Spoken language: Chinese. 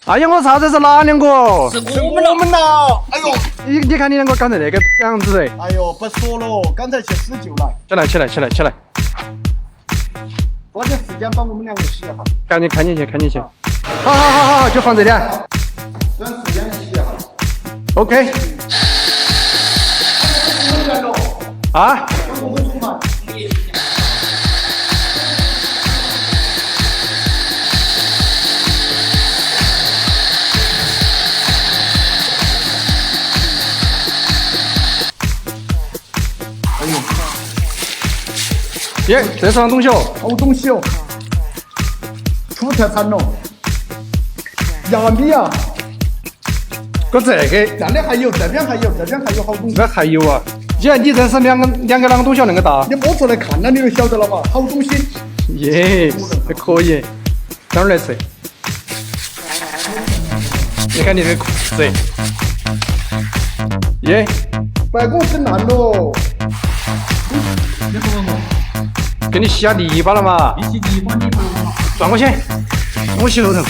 哎呀，我操，这是哪两个？是我们了！哎呦，你看你两个刚才那个样子，哎呦，不说了，刚才去施救了。起来！抓紧时间把我们两个洗一下。赶紧看进去。好，就放这点。短时间洗一下。OK。啊？我们出发。耶，这是啥东西哦？好东西哦，出特产了，牙米啊！搁这个，这里还有，这边还有好东西。这还有啊！你认识两个啷个东西那个大？你摸出来看了，你就晓得了嘛，好东西。耶，这可以，等会儿来吃。你看你这裤子，耶，办公室烂了。你说什么？给你洗下泥巴了嘛？一起泥巴你不转过去，我洗头头。